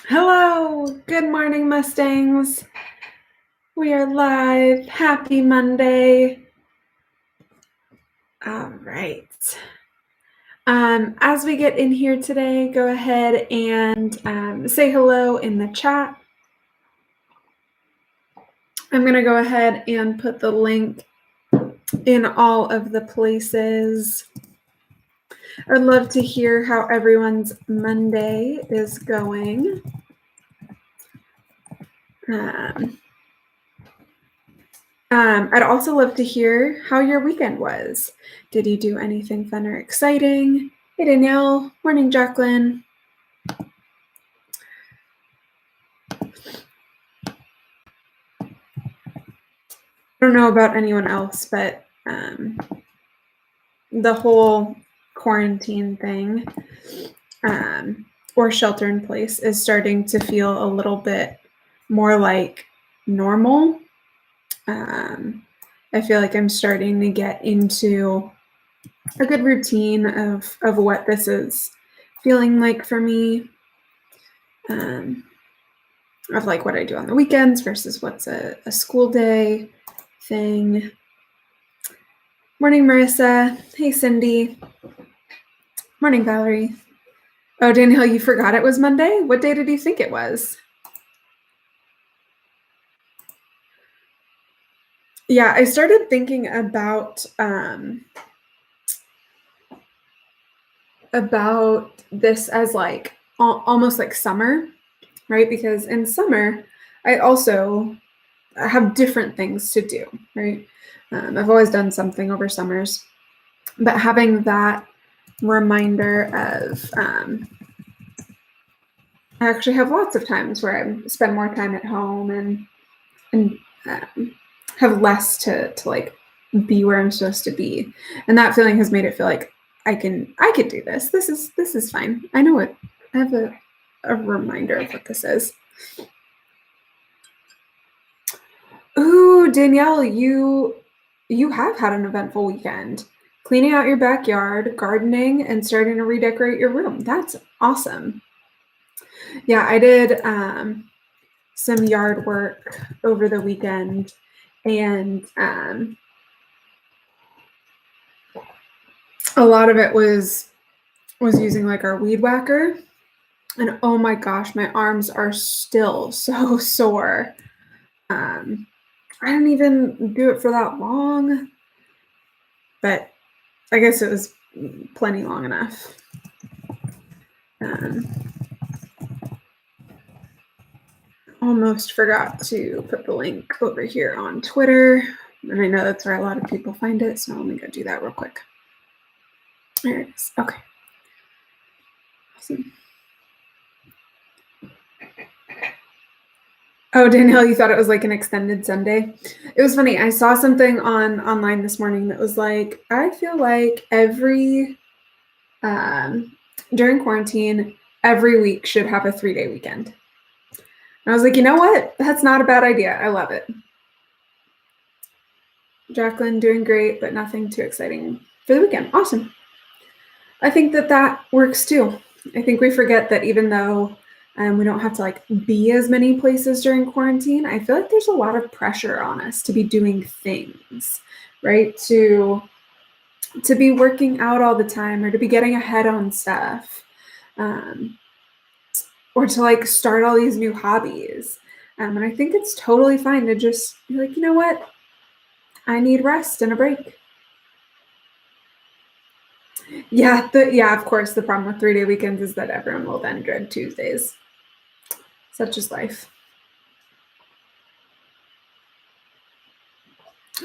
Hello, good morning, Mustangs. We are live. Happy Monday. All right. As we get in here today, go ahead and say hello in the chat. I'm going to go ahead and put the link in all of the places. I'd love to hear how everyone's Monday is going. I'd also love to hear how your weekend was. Did you do anything fun or exciting? Hey, Danielle. Morning, Jacqueline. I don't know about anyone else, but the whole quarantine thing or shelter in place is starting to feel a little bit more like normal. I feel like I'm starting to get into a good routine of what this is feeling like for me, of like what I do on the weekends versus what's a school day thing. Morning, Marissa. Hey, Cindy. Morning, Valerie. Oh, Danielle, you forgot it was Monday? What day did you think it was? Yeah, I started thinking about this as like almost like summer, right? Because in summer, I also have different things to do, right? I've always done something over summers, but having that reminder of I actually have lots of times where I spend more time at home and have less to like be where I'm supposed to be, and that feeling has made it feel like I could do this. This is fine. I know it. I have a reminder of what this is. Ooh, Danielle, you have had an eventful weekend. Cleaning out your backyard, gardening, and starting to redecorate your room. That's awesome. Yeah, I did some yard work over the weekend, and a lot of it was using like our weed whacker. And oh my gosh, my arms are still so sore. I didn't even do it for that long, but I guess it was plenty long enough. Almost forgot to put the link over here on Twitter. And I know that's where a lot of people find it, so let me go do that real quick. There it is. Okay. Awesome. Oh, Danielle, you thought it was like an extended Sunday? It was funny. I saw something online this morning that was like, I feel like during quarantine, every week should have a 3-day weekend. And I was like, you know what? That's not a bad idea. I love it. Jacqueline doing great, but nothing too exciting for the weekend. Awesome. I think that works too. I think we forget that even though we don't have to like be as many places during quarantine, I feel like there's a lot of pressure on us to be doing things, right? To be working out all the time, or to be getting ahead on stuff, or to like start all these new hobbies. And I think it's totally fine to just be like, you know what? I need rest and a break. Yeah, of course, the problem with 3-day weekends is that everyone will then dread Tuesdays. Such is life.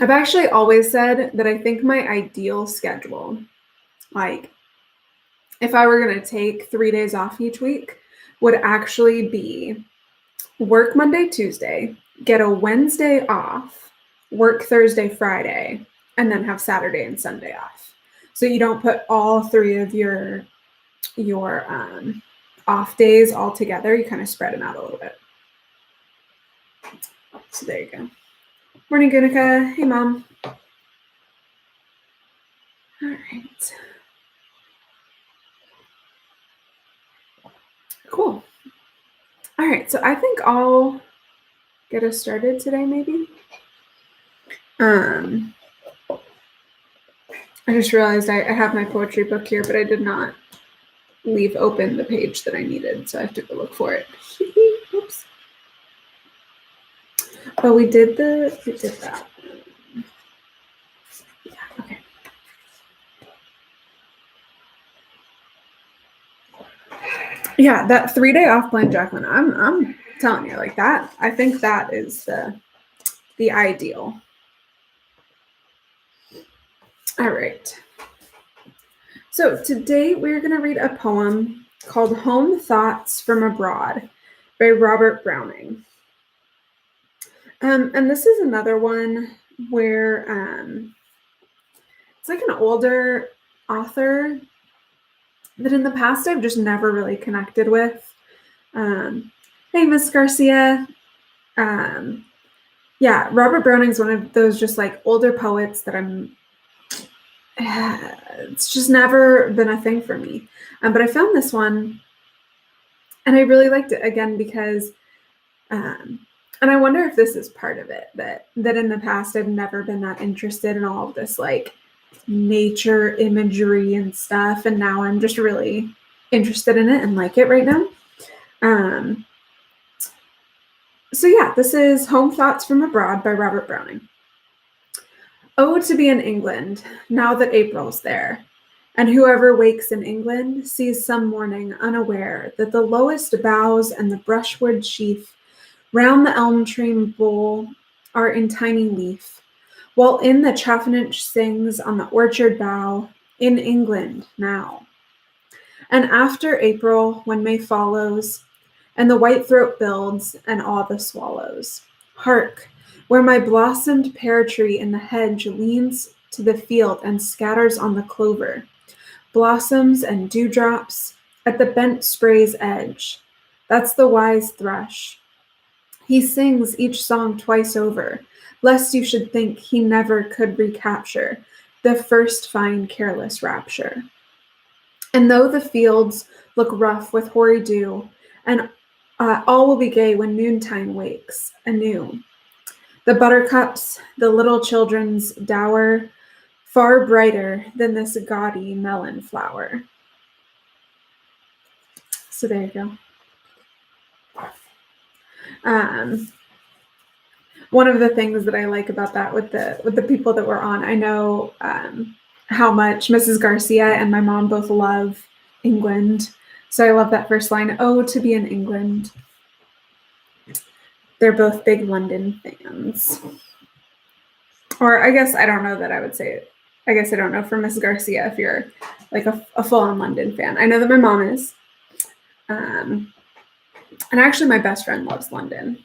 I've actually always said that I think my ideal schedule, like if I were going to take 3 days off each week, would actually be work Monday, Tuesday, get a Wednesday off, work Thursday, Friday, and then have Saturday and Sunday off. So you don't put all 3 of your off days all together. You kind of spread them out a little bit. So there you go. Morning, Gunica. Hey, Mom. All right. Cool. All right, so I think I'll get us started today, maybe. I just realized I have my poetry book here, but I did not leave open the page that I needed, so I have to go look for it. Oops. Oh, we did that. Yeah, okay. Yeah, that 3-day off plan, Jacqueline. I'm telling you, like that. I think that is the ideal. All right. So today we're going to read a poem called Home Thoughts from Abroad by Robert Browning. And this is another one where it's like an older author that in the past I've just never really connected with. Hey, Miss Garcia. Yeah, Robert Browning's one of those just like older poets that it's just never been a thing for me. But I found this one and I really liked it again because, and I wonder if this is part of it, that in the past I've never been that interested in all of this like nature imagery and stuff. And now I'm just really interested in it and like it right now. So yeah, this is Home Thoughts from Abroad by Robert Browning. Oh, to be in England, now that April's there, and whoever wakes in England sees some morning unaware that the lowest boughs and the brushwood sheaf round the elm tree bole are in tiny leaf, while in the chaffinch sings on the orchard bough, in England now. And after April, when May follows, and the whitethroat builds, and all the swallows, hark! Where my blossomed pear tree in the hedge leans to the field and scatters on the clover, blossoms and dewdrops at the bent spray's edge. That's the wise thrush. He sings each song twice over, lest you should think he never could recapture the first fine careless rapture. And though the fields look rough with hoary dew, and all will be gay when noontime wakes anew, the buttercups, the little children's dower, far brighter than this gaudy melon flower. So there you go. One of the things that I like about that with the people that were on, I know how much Mrs. Garcia and my mom both love England. So I love that first line, oh, to be in England. They're both big London fans. Or I guess I don't know that I would say it. I guess I don't know for Miss Garcia if you're like a full-on London fan. I know that my mom is. And actually my best friend loves London.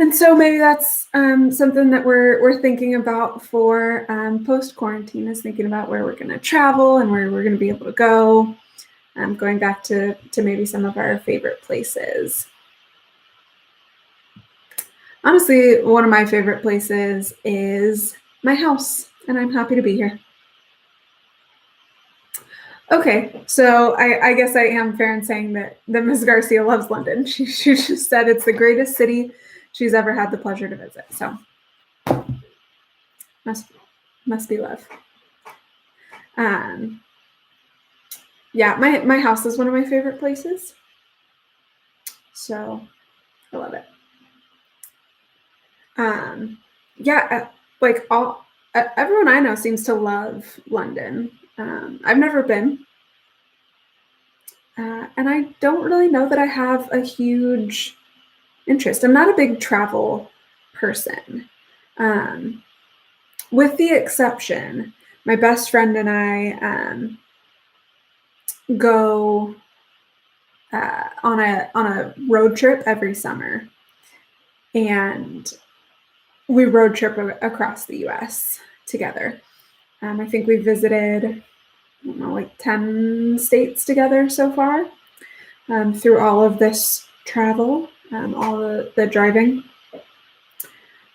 And so maybe that's something that we're thinking about for post-quarantine, is thinking about where we're going to travel and where we're going to be able to go. Going back to maybe some of our favorite places. Honestly, one of my favorite places is my house, and I'm happy to be here. Okay, so I guess I am fair in saying that Ms. Garcia loves London. She just said it's the greatest city she's ever had the pleasure to visit. So must be love. Yeah, my house is one of my favorite places. So I love it. Yeah, like everyone I know seems to love London. I've never been. And I don't really know that I have a huge interest. I'm not a big travel person. With the exception, my best friend and I go on a road trip every summer. And we road trip across the US together. I think we visited, I don't know, like 10 states together so far through all of this travel, all the driving.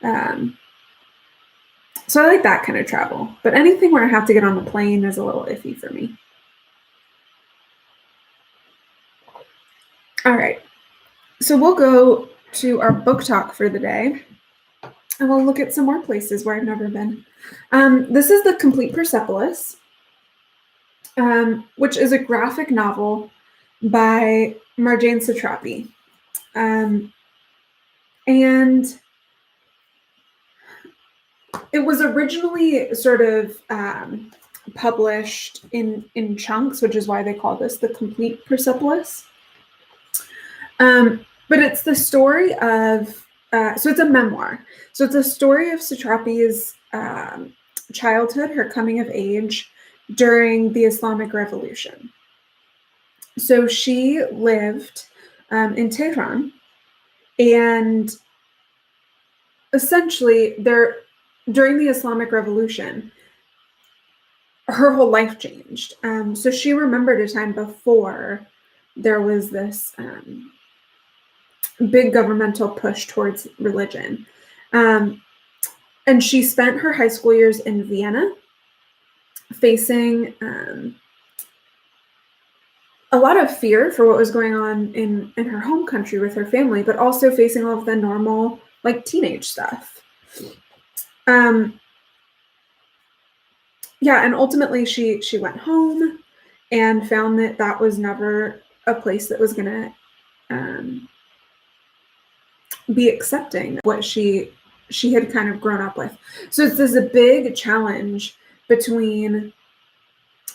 So I like that kind of travel. But anything where I have to get on the plane is a little iffy for me. All right. So we'll go to our book talk for the day, and we'll look at some more places where I've never been. This is The Complete Persepolis, which is a graphic novel by Marjane Satrapi. And it was originally sort of published in chunks, which is why they call this The Complete Persepolis. But it's the story of, so it's a memoir. So it's a story of Satrapi's childhood, her coming of age during the Islamic Revolution. So she lived in Tehran, and essentially during the Islamic Revolution, her whole life changed. So she remembered a time before there was this big governmental push towards religion. And she spent her high school years in Vienna facing a lot of fear for what was going on in her home country with her family, but also facing all of the normal, like, teenage stuff. Yeah, and ultimately she went home and found that that was never a place that was going to be accepting what she had kind of grown up with. So it's this a big challenge between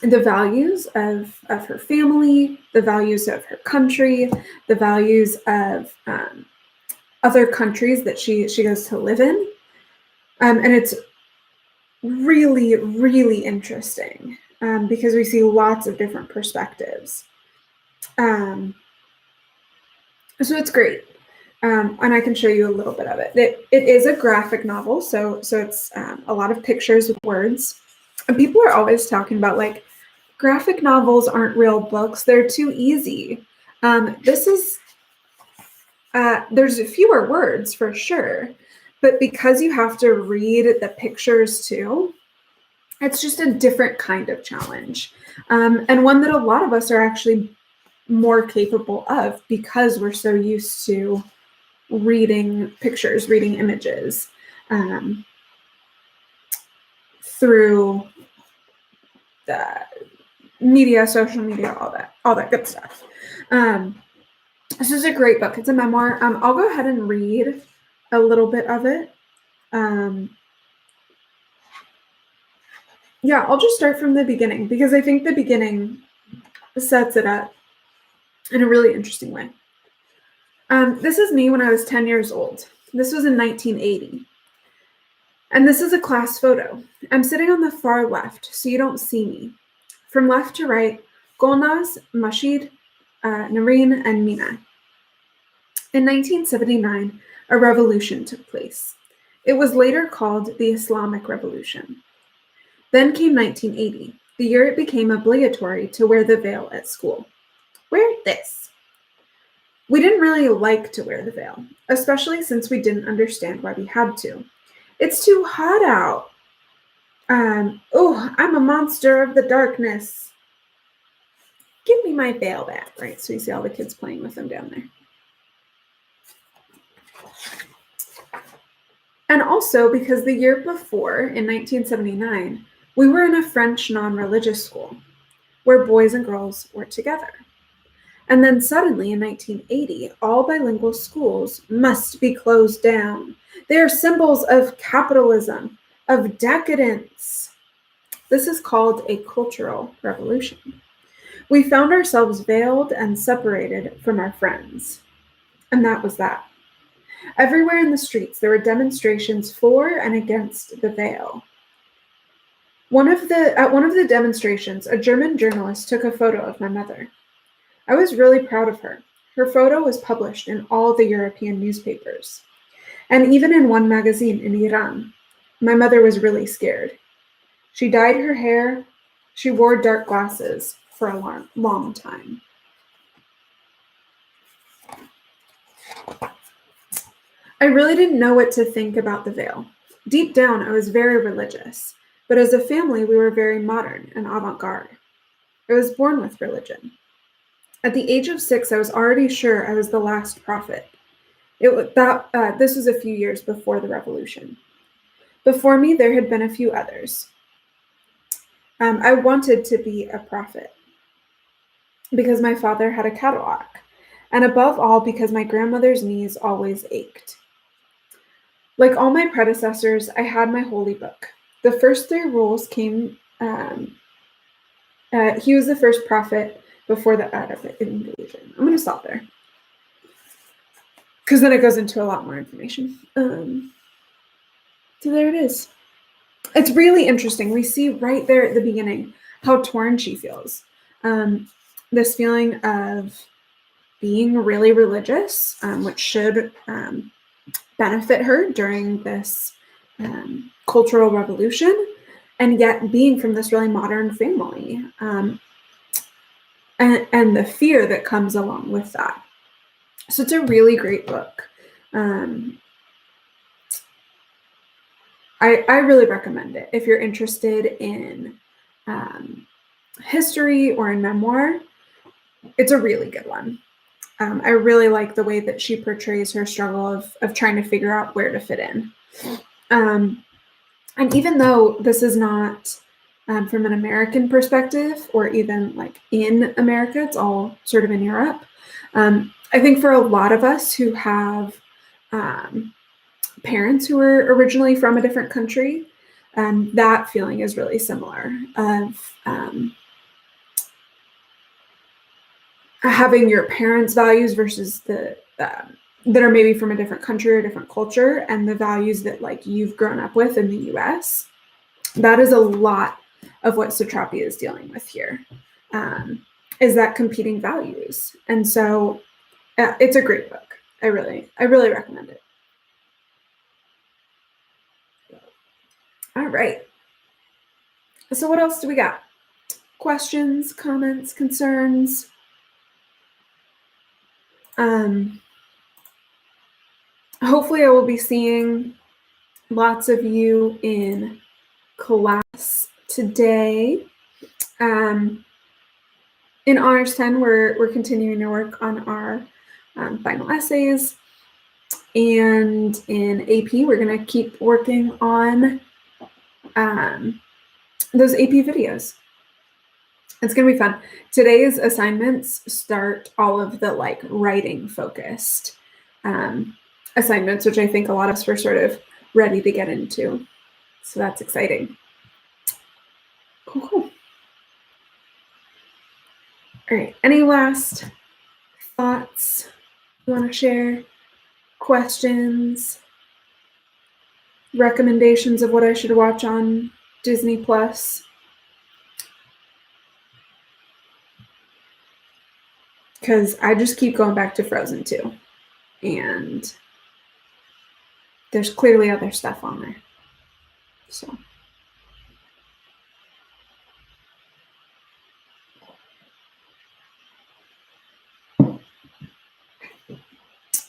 the values of her family, the values of her country, the values of other countries that she goes to live in. And it's really, really interesting because we see lots of different perspectives. So it's great. And I can show you a little bit of it. It is a graphic novel, so it's a lot of pictures with words. And people are always talking about, like, graphic novels aren't real books. They're too easy. This is, there's fewer words for sure, but because you have to read the pictures too, it's just a different kind of challenge. And one that a lot of us are actually more capable of because we're so used to reading pictures, reading images through the media, social media, all that good stuff. This is a great book. It's a memoir. I'll go ahead and read a little bit of it. Yeah, I'll just start from the beginning because I think the beginning sets it up in a really interesting way. This is me when I was 10 years old. This was in 1980. And this is a class photo. I'm sitting on the far left, so you don't see me. From left to right, Golnaz, Mashid, Nareen, and Mina. In 1979, a revolution took place. It was later called the Islamic Revolution. Then came 1980, the year it became obligatory to wear the veil at school. Wear this. We didn't really like to wear the veil, especially since we didn't understand why we had to. It's too hot out. Oh, I'm a monster of the darkness. Give me my veil back. Right, so you see all the kids playing with them down there. And also because the year before, in 1979, we were in a French non-religious school where boys and girls were together. And then suddenly in 1980, all bilingual schools must be closed down. They are symbols of capitalism, of decadence. This is called a cultural revolution. We found ourselves veiled and separated from our friends. And that was that. Everywhere in the streets, there were demonstrations for and against the veil. At one of the demonstrations, a German journalist took a photo of my mother. I was really proud of her. Her photo was published in all the European newspapers, and even in one magazine in Iran. My mother was really scared. She dyed her hair. She wore dark glasses for a long time. I really didn't know what to think about the veil. Deep down, I was very religious, but as a family, we were very modern and avant-garde. I was born with religion. At the age of 6, I was already sure I was the last prophet. This was a few years before the revolution. Before me, there had been a few others. I wanted to be a prophet because my father had a Cadillac, and above all, because my grandmother's knees always ached. Like all my predecessors, I had my holy book. The first 3 rules came. He was the first prophet before the Arab invasion. I'm going to stop there because then it goes into a lot more information. So there it is. It's really interesting. We see right there at the beginning how torn she feels. This feeling of being really religious, which should benefit her during this cultural revolution, and yet being from this really modern family, and the fear that comes along with that. So it's a really great book. I really recommend it if you're interested in history or in memoir. It's a really good one. I really like the way that she portrays her struggle of trying to figure out where to fit in. And even though this is not from an American perspective or even like in America, it's all sort of in Europe. I think for a lot of us who have parents who were originally from a different country, that feeling is really similar of having your parents' values versus the that are maybe from a different country or different culture, and the values that like you've grown up with in the U.S. That is a lot of what Satrapi is dealing with here, is that competing values. And so it's a great book. I really recommend it. All right. So what else do we got? Questions, comments, concerns? Hopefully I will be seeing lots of you in class today. In Honors 10, we're continuing to work on our final essays. And in AP, we're going to keep working on those AP videos. It's going to be fun. Today's assignments start all of the like writing focused assignments, which I think a lot of us were sort of ready to get into. So that's exciting. Cool. All right. Any last thoughts you want to share? Questions? Recommendations of what I should watch on Disney Plus? Because I just keep going back to Frozen 2. And there's clearly other stuff on there. So.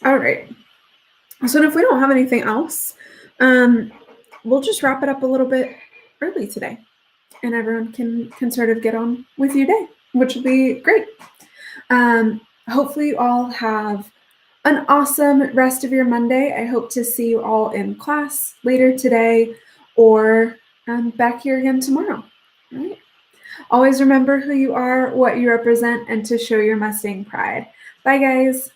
All right. So if we don't have anything else, we'll just wrap it up a little bit early today. And everyone can sort of get on with your day, which will be great. Hopefully you all have an awesome rest of your Monday. I hope to see you all in class later today or back here again tomorrow. All right. Always remember who you are, what you represent, and to show your Mustang pride. Bye, guys.